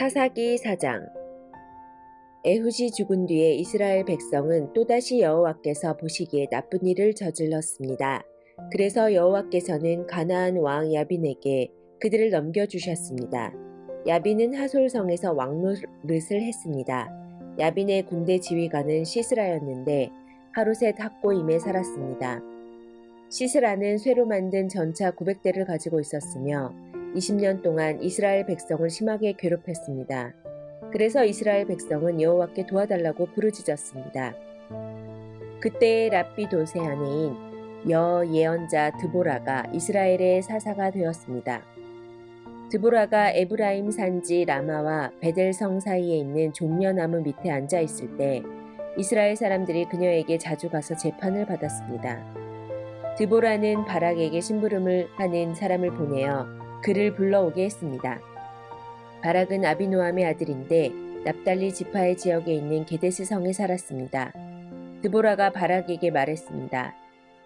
사사기 4장. 에훗이 죽은 뒤에 이스라엘 백성은 또다시 여호와께서 보시기에 나쁜 일을 저질렀습니다. 그래서 여호와께서는 가나안 왕 야빈에게 그들을 넘겨주셨습니다. 야빈은 하솔성에서 왕노릇을 했습니다. 야빈의 군대 지휘관은 시스라였는데 하루셋 학고임에 살았습니다. 시스라는 쇠로 만든 전차 900대를 가지고 있었으며 20년 동안 이스라엘 백성을 심하게 괴롭혔습니다. 그래서 이스라엘 백성은 여호와께 도와달라고 부르짖었습니다. 그때 랍비돗의 아내인 여예언자 드보라가 이스라엘의 사사가 되었습니다. 드보라가 에브라임 산지 라마와 베델성 사이에 있는 종려나무 밑에 앉아 있을 때 이스라엘 사람들이 그녀에게 자주 가서 재판을 받았습니다. 드보라는 바락에게 심부름을 하는 사람을 보내어 그를 불러오게 했습니다. 바락은 아비노함의 아들인데 납달리 지파의 지역에 있는 게데스 성에 살았습니다. 드보라가 바락에게 말했습니다.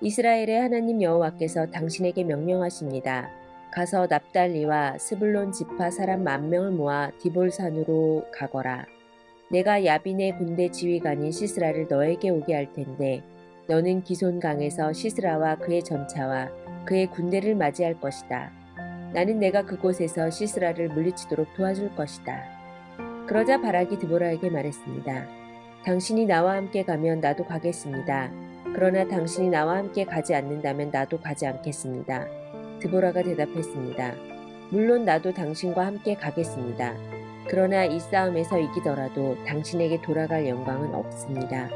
이스라엘의 하나님 여호와께서 당신에게 명령하십니다. 가서 납달리와 스불론 지파 사람 10,000명을 모아 디볼산으로 가거라. 내가 야빈의 군대 지휘관인 시스라를 너에게 오게 할 텐데 너는 기손강에서 시스라와 그의 전차와 그의 군대를 맞이할 것이다. 나는 내가 그곳에서 시스라를 물리치도록 도와줄 것이다. 그러자 바락이 드보라에게 말했습니다. 당신이 나와 함께 가면 나도 가겠습니다. 그러나 당신이 나와 함께 가지 않는다면 나도 가지 않겠습니다. 드보라가 대답했습니다. 물론 나도 당신과 함께 가겠습니다. 그러나 이 싸움에서 이기더라도 당신에게 돌아갈 영광은 없습니다.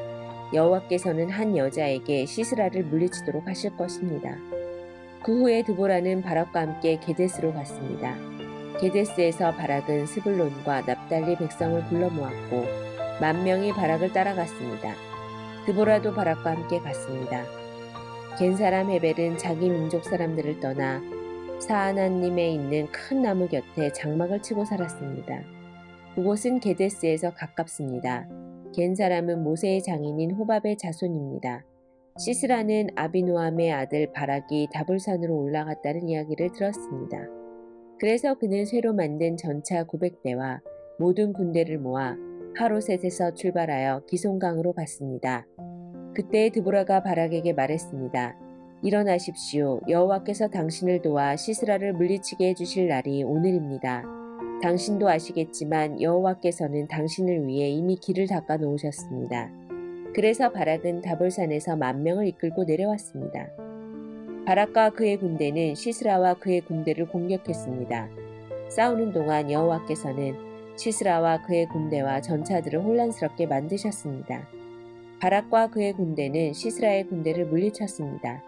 여호와께서는 한 여자에게 시스라를 물리치도록 하실 것입니다. 그 후에 드보라는 바락과 함께 게데스로 갔습니다. 게데스에서 바락은 스불론과 납달리 백성을 불러 모았고 10,000명이 바락을 따라갔습니다. 드보라도 바락과 함께 갔습니다. 겐 사람 헤벨은 자기 민족 사람들을 떠나 사아나님에 있는 큰 나무 곁에 장막을 치고 살았습니다. 그곳은 게데스에서 가깝습니다. 겐 사람은 모세의 장인인 호밥의 자손입니다. 시스라는 아비노함의 아들 바락이 다볼산으로 올라갔다는 이야기를 들었습니다. 그래서 그는 쇠로 만든 전차 900대와 모든 군대를 모아 하로셋에서 출발하여 기손강으로 갔습니다. 그때 드보라가 바락에게 말했습니다. 일어나십시오. 여호와께서 당신을 도와 시스라를 물리치게 해주실 날이 오늘입니다. 당신도 아시겠지만 여호와께서는 당신을 위해 이미 길을 닦아 놓으셨습니다. 그래서 바락은 다볼산에서 10,000명을 이끌고 내려왔습니다. 바락과 그의 군대는 시스라와 그의 군대를 공격했습니다. 싸우는 동안 여호와께서는 시스라와 그의 군대와 전차들을 혼란스럽게 만드셨습니다. 바락과 그의 군대는 시스라의 군대를 물리쳤습니다.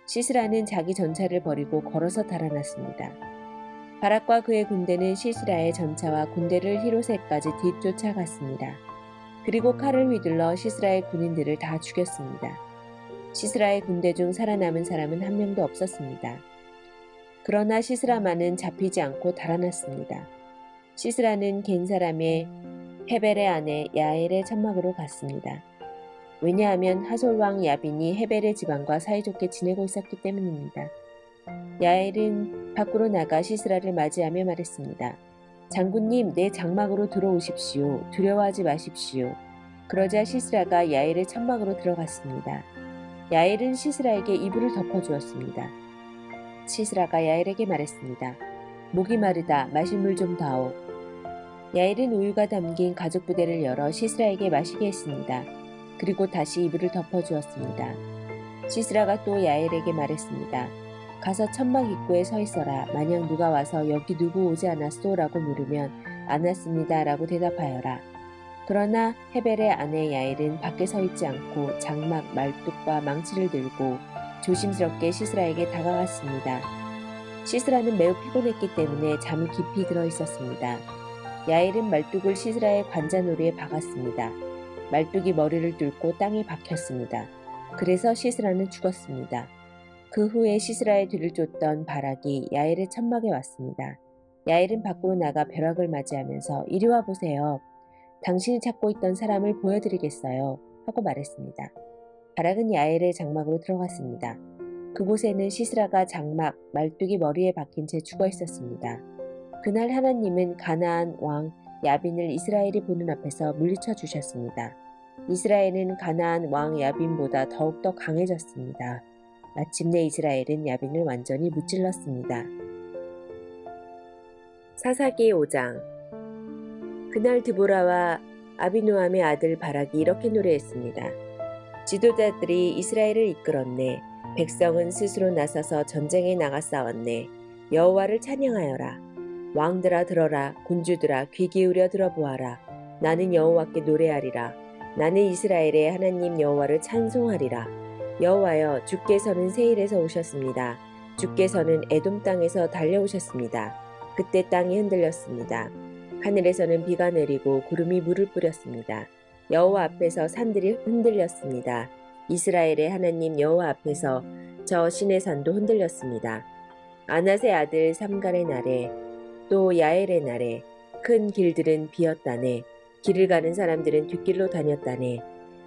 시스라는 자기 전차를 버리고 걸어서 달아났습니다. 바락과 그의 군대는 시스라의 전차와 군대를 히로셋까지 뒤쫓아갔습니다. 그리고 칼을 휘둘러 시스라의 군인들을 다 죽였습니다. 시스라의 군대 중 살아남은 사람은 한 명도 없었습니다. 그러나 시스라만은 잡히지 않고 달아났습니다. 시스라는 겐 사람의 헤벨의 아내 야엘의 천막으로 갔습니다. 왜냐하면 하솔왕 야빈이 헤벨의 집안과 사이좋게 지내고 있었기 때문입니다. 야엘은 밖으로 나가 시스라를 맞이하며 말했습니다. 장군님, 내 장막으로 들어오십시오. 두려워하지 마십시오. 그러자 시스라가 야엘의 천막으로 들어갔습니다. 야엘은 시스라에게 이불을 덮어주었습니다. 시스라가 야엘에게 말했습니다. 목이 마르다. 마실 물 좀 다오. 야엘은 우유가 담긴 가죽 부대를 열어 시스라에게 마시게 했습니다. 그리고 다시 이불을 덮어주었습니다. 시스라가 또 야엘에게 말했습니다. 가서 천막 입구에 서 있어라. 만약 누가 와서 여기 누구 오지 않았소? 라고 물으면 안 왔습니다. 라고 대답하여라. 그러나 헤벨의 아내 야엘은 밖에 서 있지 않고 장막, 말뚝과 망치를 들고 조심스럽게 시스라에게 다가갔습니다. 시스라는 매우 피곤했기 때문에 잠이 깊이 들어 있었습니다. 야엘은 말뚝을 시스라의 관자놀이에 박았습니다. 말뚝이 머리를 뚫고 땅에 박혔습니다. 그래서 시스라는 죽었습니다. 그 후에 시스라의 뒤를 쫓던 바락이 야엘의 천막에 왔습니다. 야엘은 밖으로 나가 벼락을 맞이하면서 이리 와 보세요. 당신이 찾고 있던 사람을 보여드리겠어요. 하고 말했습니다. 바락은 야엘의 장막으로 들어갔습니다. 그곳에는 시스라가 장막, 말뚝이 머리에 박힌 채 죽어 있었습니다. 그날 하나님은 가나안 왕 야빈을 이스라엘이 보는 앞에서 물리쳐 주셨습니다. 이스라엘은 가나안 왕 야빈보다 더욱더 강해졌습니다. 마침내 이스라엘은 야빈을 완전히 무찔렀습니다. 사사기 5장. 그날 드보라와 아비노함의 아들 바락이 이렇게 노래했습니다. 지도자들이 이스라엘을 이끌었네. 백성은 스스로 나서서 전쟁에 나가 싸웠네. 여호와를 찬양하여라. 왕들아 들어라. 군주들아 귀 기울여 들어보아라. 나는 여호와께 노래하리라. 나는 이스라엘의 하나님 여호와를 찬송하리라. 여호와여, 주께서는 세일에서 오셨습니다. 주께서는 에돔 땅에서 달려오셨습니다. 그때 땅이 흔들렸습니다. 하늘에서는 비가 내리고 구름이 물을 뿌렸습니다. 여호와 앞에서 산들이 흔들렸습니다. 이스라엘의 하나님 여호와 앞에서 저 시내산도 흔들렸습니다. 아낫의 아들 삼갈의 날에 또 야엘의 날에 큰 길들은 비었다네. 길을 가는 사람들은 뒷길로 다녔다네.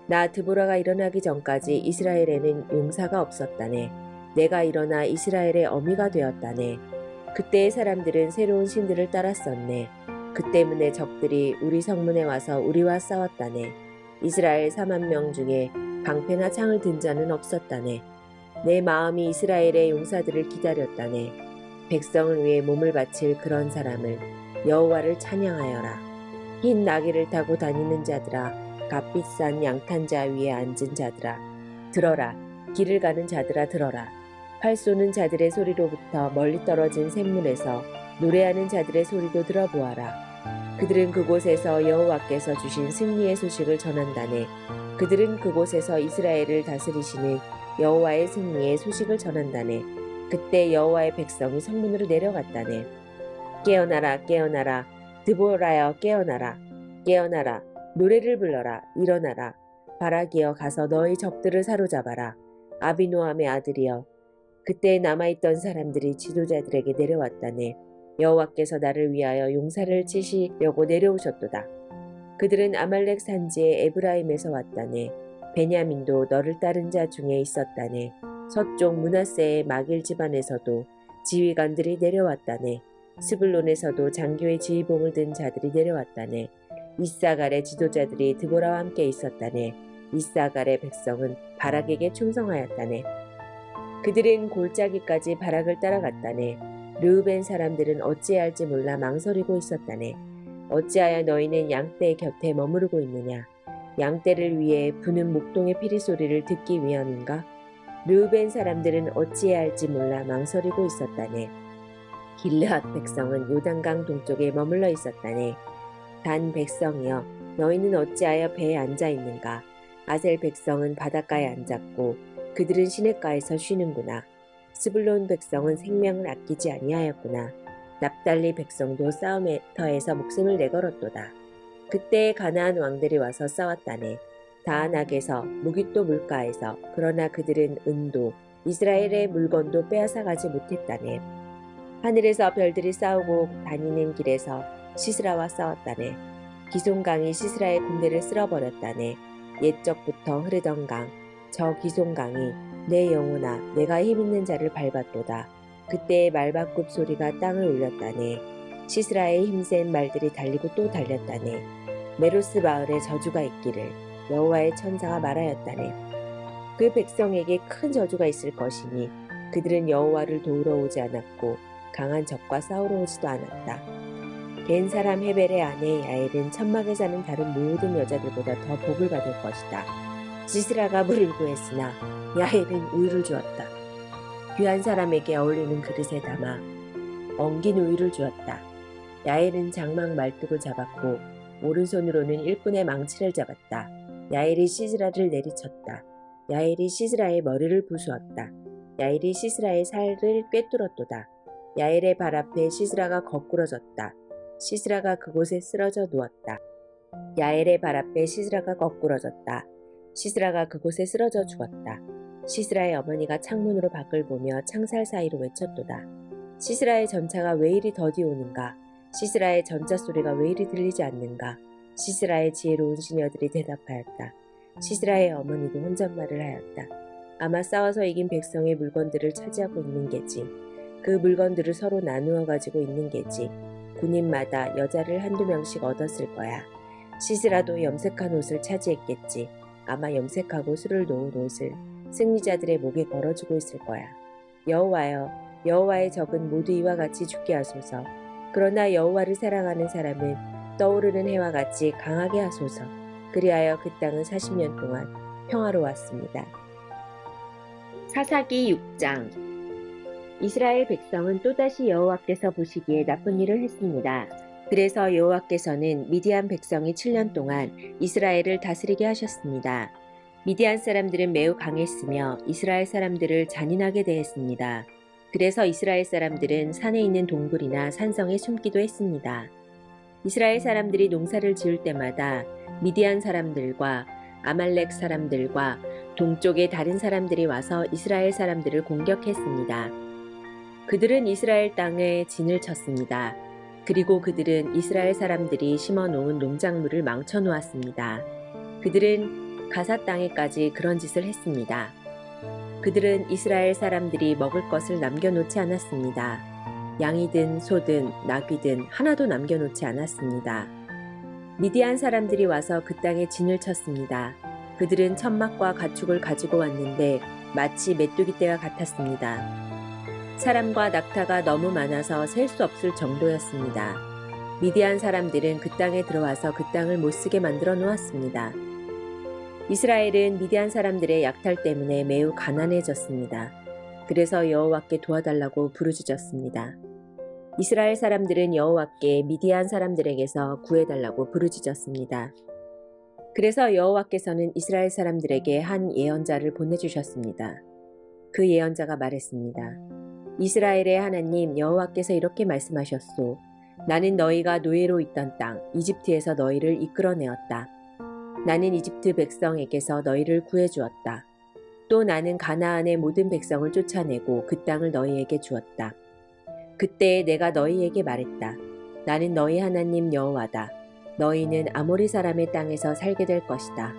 나 드보라가 일어나기 전까지 이스라엘에는 용사가 없었다네. 내가 일어나 이스라엘의 어미가 되었다네. 그때의 사람들은 새로운 신들을 따랐었네. 그 때문에 적들이 우리 성문에 와서 우리와 싸웠다네. 이스라엘 4만 명 중에 방패나 창을 든 자는 없었다네. 내 마음이 이스라엘의 용사들을 기다렸다네. 백성을 위해 몸을 바칠 그런 사람을 여호와를 찬양하여라. 흰 나귀를 타고 다니는 자들아, 값비싼 양탄자 위에 앉은 자들아, 들어라. 길을 가는 자들아 들어라. 활 쏘는 자들의 소리로부터 멀리 떨어진 샘문에서 노래하는 자들의 소리도 들어보아라. 그들은 그곳에서 여호와께서 주신 승리의 소식을 전한다네. 그들은 그곳에서 이스라엘을 다스리시는 여호와의 승리의 소식을 전한다네. 그때 여호와의 백성이 성문으로 내려갔다네. 깨어나라, 깨어나라. 드보라여, 깨어나라. 깨어나라. 노래를 불러라. 일어나라. 바락이여, 가서 너희 적들을 사로잡아라. 아비노함의 아들이여. 그때 남아있던 사람들이 지도자들에게 내려왔다네. 여호와께서 나를 위하여 용사를 치시려고 내려오셨도다. 그들은 아말렉 산지의 에브라임에서 왔다네. 베냐민도 너를 따른 자 중에 있었다네. 서쪽 므낫세의 마길 집안에서도 지휘관들이 내려왔다네. 스불론에서도 장교의 지휘봉을 든 자들이 내려왔다네. 이사갈의 지도자들이 드보라와 함께 있었다네. 이사갈의 백성은 바락에게 충성하였다네. 그들은 골짜기까지 바락을 따라갔다네. 르우벤 사람들은 어찌할지 몰라 망설이고 있었다네. 어찌하여 너희는 양떼 곁에 머무르고 있느냐? 양떼를 위해 부는 목동의 피리 소리를 듣기 위함인가? 르우벤 사람들은 어찌해야 할지 몰라 망설이고 있었다네. 길르앗 백성은 요단강 동쪽에 머물러 있었다네. 단 백성이여, 너희는 어찌하여 배에 앉아 있는가? 아셀 백성은 바닷가에 앉았고 그들은 시냇가에서 쉬는구나. 스불론 백성은 생명을 아끼지 아니하였구나. 납달리 백성도 싸움터에서 목숨을 내걸었도다. 그때 가나안 왕들이 와서 싸웠다네. 다안악에서 무깃도 물가에서. 그러나 그들은 은도 이스라엘의 물건도 빼앗아가지 못했다네. 하늘에서 별들이 싸우고 다니는 길에서 시스라와 싸웠다네. 기송강이 시스라의 군대를 쓸어버렸다네. 옛적부터 흐르던 강, 저 기송강이 내 영혼아, 내가 힘있는 자를 밟았도다. 그때의 말바꿈 소리가 땅을 울렸다네. 시스라의 힘센 말들이 달리고 또 달렸다네. 메로스 마을에 저주가 있기를 여호와의 천사가 말하였다네. 그 백성에게 큰 저주가 있을 것이니 그들은 여호와를 도우러 오지 않았고 강한 적과 싸우러 오지도 않았다. 겐 사람 헤벨의 아내 야엘은 천막에 사는 다른 모든 여자들보다 더 복을 받을 것이다. 시스라가 물을 구했으나 야엘은 우유를 주었다. 귀한 사람에게 어울리는 그릇에 담아 엉긴 우유를 주었다. 야엘은 장막 말뚝을 잡았고 오른손으로는 일꾼의 망치를 잡았다. 야엘이 시스라를 내리쳤다. 야엘이 시스라의 머리를 부수었다. 야엘이 시스라의 살을 꿰뚫었도다. 야엘의 발 앞에 시스라가 거꾸러졌다. 시스라가 그곳에 쓰러져 누웠다. 야엘의 발 앞에 시스라가 거꾸러졌다. 시스라가 그곳에 쓰러져 죽었다. 시스라의 어머니가 창문으로 밖을 보며 창살 사이로 외쳤도다. 시스라의 전차가 왜 이리 더디 오는가? 시스라의 전차 소리가 왜 이리 들리지 않는가? 시스라의 지혜로운 시녀들이 대답하였다. 시스라의 어머니도 혼잣말을 하였다. 아마 싸워서 이긴 백성의 물건들을 차지하고 있는 게지. 그 물건들을 서로 나누어 가지고 있는 게지. 군인마다 여자를 한두 명씩 얻었을 거야. 시스라도 염색한 옷을 차지했겠지. 아마 염색하고 술을 놓은 옷을 승리자들의 목에 걸어주고 있을 거야. 여호와여, 여호와의 적은 모두 이와 같이 죽게 하소서. 그러나 여호와를 사랑하는 사람은 떠오르는 해와 같이 강하게 하소서. 그리하여 그 땅은 40년 동안 평화로웠습니다. 사사기 6장. 이스라엘 백성은 또다시 여호와께서 보시기에 나쁜 일을 했습니다. 그래서 여호와께서는 미디안 백성이 7년 동안 이스라엘을 다스리게 하셨습니다. 미디안 사람들은 매우 강했으며 이스라엘 사람들을 잔인하게 대했습니다. 그래서 이스라엘 사람들은 산에 있는 동굴이나 산성에 숨기도 했습니다. 이스라엘 사람들이 농사를 지을 때마다 미디안 사람들과 아말렉 사람들과 동쪽의 다른 사람들이 와서 이스라엘 사람들을 공격했습니다. 그들은 이스라엘 땅에 진을 쳤습니다. 그리고 그들은 이스라엘 사람들이 심어놓은 농작물을 망쳐놓았습니다. 그들은 가사 땅에까지 그런 짓을 했습니다. 그들은 이스라엘 사람들이 먹을 것을 남겨놓지 않았습니다. 양이든 소든 나귀든 하나도 남겨놓지 않았습니다. 미디안 사람들이 와서 그 땅에 진을 쳤습니다. 그들은 천막과 가축을 가지고 왔는데 마치 메뚜기 떼와 같았습니다. 사람과 낙타가 너무 많아서 셀 수 없을 정도였습니다. 미디안 사람들은 그 땅에 들어와서 그 땅을 못쓰게 만들어 놓았습니다. 이스라엘은 미디안 사람들의 약탈 때문에 매우 가난해졌습니다. 그래서 여호와께 도와달라고 부르짖었습니다. 이스라엘 사람들은 여호와께 미디안 사람들에게서 구해달라고 부르짖었습니다. 그래서 여호와께서는 이스라엘 사람들에게 한 예언자를 보내주셨습니다. 그 예언자가 말했습니다. 이스라엘의 하나님 여호와께서 이렇게 말씀하셨소. 나는 너희가 노예로 있던 땅 이집트에서 너희를 이끌어내었다. 나는 이집트 백성에게서 너희를 구해주었다. 또 나는 가나안의 모든 백성을 쫓아내고 그 땅을 너희에게 주었다. 그때 내가 너희에게 말했다. 나는 너희 하나님 여호와다. 너희는 아모리 사람의 땅에서 살게 될 것이다.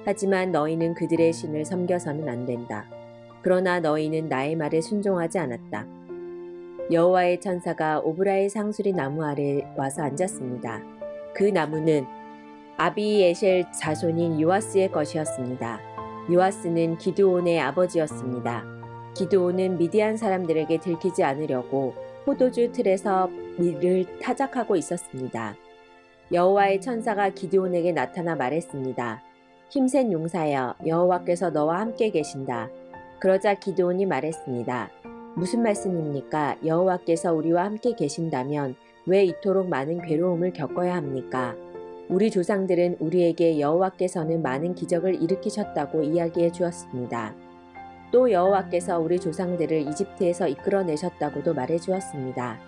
하지만 너희는 그들의 신을 섬겨서는 안 된다. 그러나 너희는 나의 말에 순종하지 않았다. 여호와의 천사가 오브라의 상수리 나무 아래 와서 앉았습니다. 그 나무는 아비에셀 자손인 요아스의 것이었습니다. 요아스는 기드온의 아버지였습니다. 기드온은 미디안 사람들에게 들키지 않으려고 포도주 틀에서 밀을 타작하고 있었습니다. 여호와의 천사가 기드온에게 나타나 말했습니다. 힘센 용사여, 여호와께서 너와 함께 계신다. 그러자 기드온이 말했습니다. 무슨 말씀입니까? 여호와께서 우리와 함께 계신다면 왜 이토록 많은 괴로움을 겪어야 합니까? 우리 조상들은 우리에게 여호와께서는 많은 기적을 일으키셨다고 이야기해 주었습니다. 또 여호와께서 우리 조상들을 이집트에서 이끌어내셨다고도 말해 주었습니다.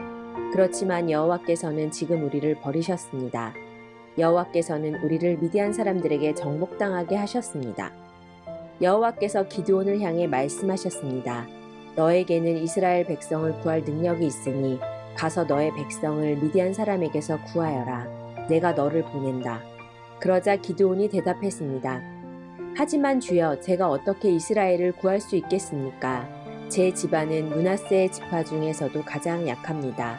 그렇지만 여호와께서는 지금 우리를 버리셨습니다. 여호와께서는 우리를 미디안 사람들에게 정복당하게 하셨습니다. 여호와께서 기드온을 향해 말씀하셨습니다. 너에게는 이스라엘 백성을 구할 능력이 있으니 가서 너의 백성을 미디안 사람에게서 구하여라. 내가 너를 보낸다. 그러자 기드온이 대답했습니다. 하지만 주여, 제가 어떻게 이스라엘을 구할 수 있겠습니까? 제 집안은 므낫세 지파 중에서도 가장 약합니다.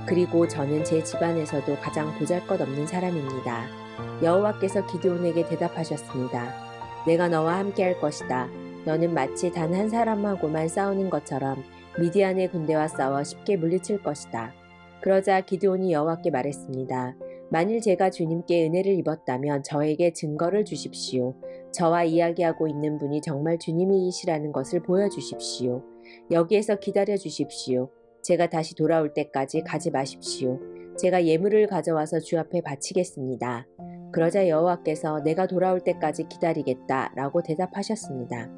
그리고 저는 제 집안에서도 가장 보잘것없는 사람입니다. 여호와께서 기드온에게 대답하셨습니다. 내가 너와 함께 할 것이다. 너는 마치 단 한 사람하고만 싸우는 것처럼 미디안의 군대와 싸워 쉽게 물리칠 것이다. 그러자 기드온이 여호와께 말했습니다. 만일 제가 주님께 은혜를 입었다면 저에게 증거를 주십시오. 저와 이야기하고 있는 분이 정말 주님이시라는 것을 보여주십시오. 여기에서 기다려 주십시오. 제가 다시 돌아올 때까지 가지 마십시오. 제가 예물을 가져와서 주 앞에 바치겠습니다. 그러자 여호와께서 내가 돌아올 때까지 기다리겠다 라고 대답하셨습니다.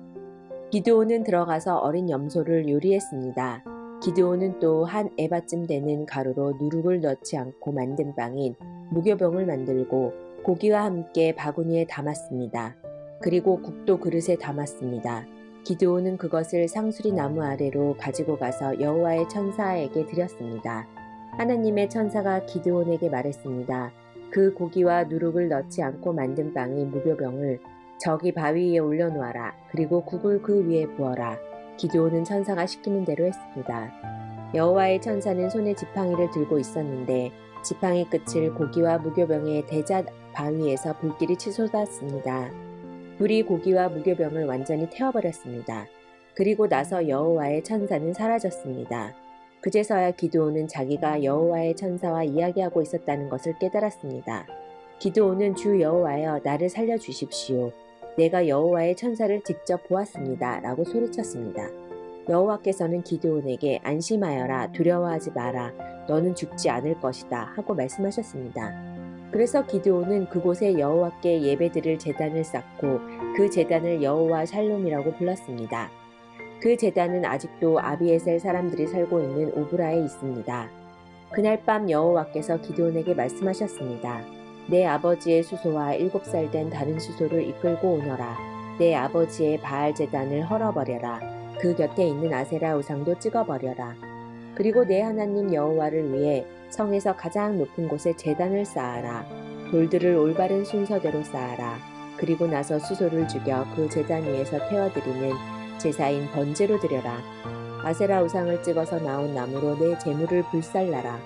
기드온은 들어가서 어린 염소를 요리했습니다. 기드온은 또 한 에바쯤 되는 가루로 누룩을 넣지 않고 만든 빵인 무교병을 만들고 고기와 함께 바구니에 담았습니다. 그리고 국도 그릇에 담았습니다. 기드온은 그것을 상수리 나무 아래로 가지고 가서 여호와의 천사에게 드렸습니다. 하나님의 천사가 기드온에게 말했습니다. 그 고기와 누룩을 넣지 않고 만든 빵인 무교병을 저기 바위 위에 올려놓아라. 그리고 국을 그 위에 부어라. 기드온은 천사가 시키는 대로 했습니다. 여호와의 천사는 손에 지팡이를 들고 있었는데 지팡이 끝을 고기와 무교병의 대자 바위에서 불길이 치솟았습니다. 불이 고기와 무교병을 완전히 태워버렸습니다. 그리고 나서 여호와의 천사는 사라졌습니다. 그제서야 기드온은 자기가 여호와의 천사와 이야기하고 있었다는 것을 깨달았습니다. 기드온은 주 여호와여 나를 살려주십시오. 내가 여호와의 천사를 직접 보았습니다. 라고 소리쳤습니다. 여호와께서는 기드온에게 안심하여라 두려워하지 마라 너는 죽지 않을 것이다 하고 말씀하셨습니다. 그래서 기드온은 그곳에 여호와께 예배드릴 제단을 쌓고 그 제단을 여호와 샬롬이라고 불렀습니다. 그 제단은 아직도 아비에셀 사람들이 살고 있는 오브라에 있습니다. 그날 밤 여호와께서 기드온에게 말씀하셨습니다. 내 아버지의 수소와 7살 된 다른 수소를 이끌고 오너라. 내 아버지의 바알 제단을 헐어버려라. 그 곁에 있는 아세라 우상도 찍어버려라. 그리고 내 하나님 여호와를 위해 성에서 가장 높은 곳에 제단을 쌓아라. 돌들을 올바른 순서대로 쌓아라. 그리고 나서 수소를 죽여 그 제단 위에서 태워드리는 제사인 번제로 드려라. 아세라 우상을 찍어서 나온 나무로 내 제물을 불살라라.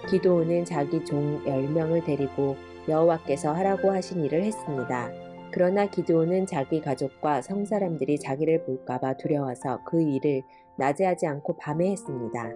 기드온은 자기 종 10명을 데리고 여호와께서 하라고 하신 일을 했습니다. 그러나 기드온은 자기 가족과 성 사람들이 자기를 볼까봐 두려워서 그 일을 낮에 하지 않고 밤에 했습니다.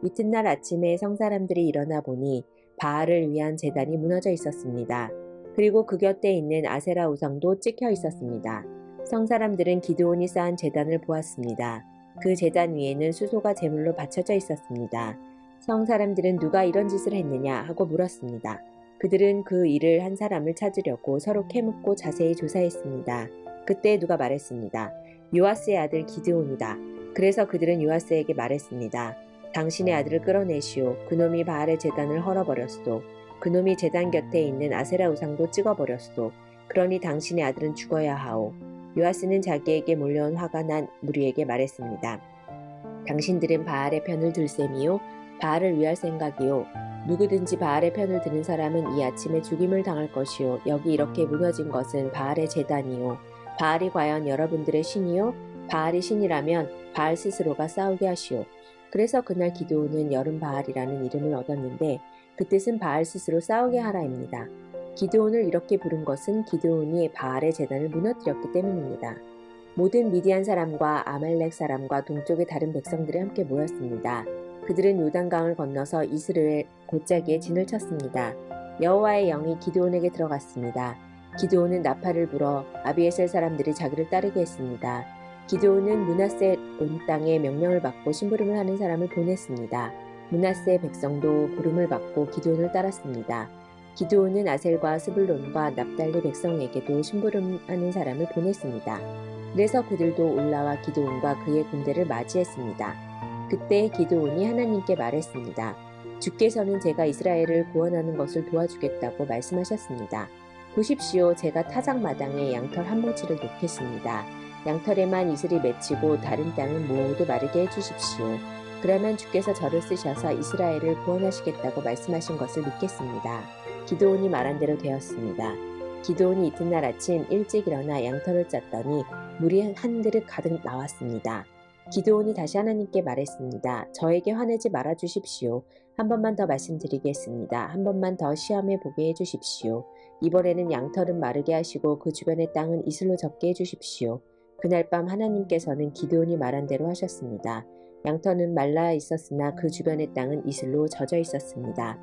이튿날 아침에 성 사람들이 일어나 보니 바알을 위한 제단이 무너져 있었습니다. 그리고 그 곁에 있는 아세라 우상도 찍혀 있었습니다. 성 사람들은 기드온이 쌓은 제단을 보았습니다. 그 제단 위에는 수소가 제물로 바쳐져 있었습니다. 성 사람들은 누가 이런 짓을 했느냐 하고 물었습니다. 그들은 그 일을 한 사람을 찾으려고 서로 캐묻고 자세히 조사했습니다. 그때 누가 말했습니다. 요아스의 아들 기드온이다. 그래서 그들은 요아스에게 말했습니다. 당신의 아들을 끌어내시오. 그놈이 바알의 제단을 헐어버렸소. 그놈이 제단 곁에 있는 아세라 우상도 찍어버렸소. 그러니 당신의 아들은 죽어야 하오. 요아스는 자기에게 몰려온 화가 난 무리에게 말했습니다. 당신들은 바알의 편을 들 셈이요. 바알을 위할 생각이요. 누구든지 바알의 편을 드는 사람은 이 아침에 죽임을 당할 것이요. 여기 이렇게 무너진 것은 바알의 제단이요. 바알이 과연 여러분들의 신이요? 바알이 신이라면 바알 스스로가 싸우게 하시오. 그래서 그날 기드온은 여름 바알이라는 이름을 얻었는데 그 뜻은 바알 스스로 싸우게 하라입니다. 기드온을 이렇게 부른 것은 기드온이 바알의 제단을 무너뜨렸기 때문입니다. 모든 미디안 사람과 아말렉 사람과 동쪽의 다른 백성들이 함께 모였습니다. 그들은 요단강을 건너서 이스라엘 골짜기에 진을 쳤습니다. 여호와의 영이 기드온에게 들어갔습니다. 기드온은 나팔을 불어 아비에셀 사람들이 자기를 따르게 했습니다. 기드온은 므낫세 온 땅에 명령을 받고 심부름을 하는 사람을 보냈습니다. 므낫세 백성도 부름을 받고 기드온을 따랐습니다. 기드온은 아셀과 스불론과 납달리 백성에게도 심부름하는 사람을 보냈습니다. 그래서 그들도 올라와 기드온과 그의 군대를 맞이했습니다. 그때 기드온이 하나님께 말했습니다. 주께서는 제가 이스라엘을 구원하는 것을 도와주겠다고 말씀하셨습니다. 보십시오. 제가 타작마당에 양털 한 뭉치를 놓겠습니다. 양털에만 이슬이 맺히고 다른 땅은 모두 마르게 해주십시오. 그러면 주께서 저를 쓰셔서 이스라엘을 구원하시겠다고 말씀하신 것을 믿겠습니다. 기드온이 말한 대로 되었습니다. 기드온이 이튿날 아침 일찍 일어나 양털을 짰더니 물이 한 그릇 가득 나왔습니다. 기드온이 다시 하나님께 말했습니다. 저에게 화내지 말아 주십시오. 한 번만 더 말씀드리겠습니다. 한 번만 더 시험해 보게 해주십시오. 이번에는 양털은 마르게 하시고 그 주변의 땅은 이슬로 젖게 해주십시오. 그날 밤 하나님께서는 기드온이 말한 대로 하셨습니다. 양털은 말라 있었으나 그 주변의 땅은 이슬로 젖어 있었습니다.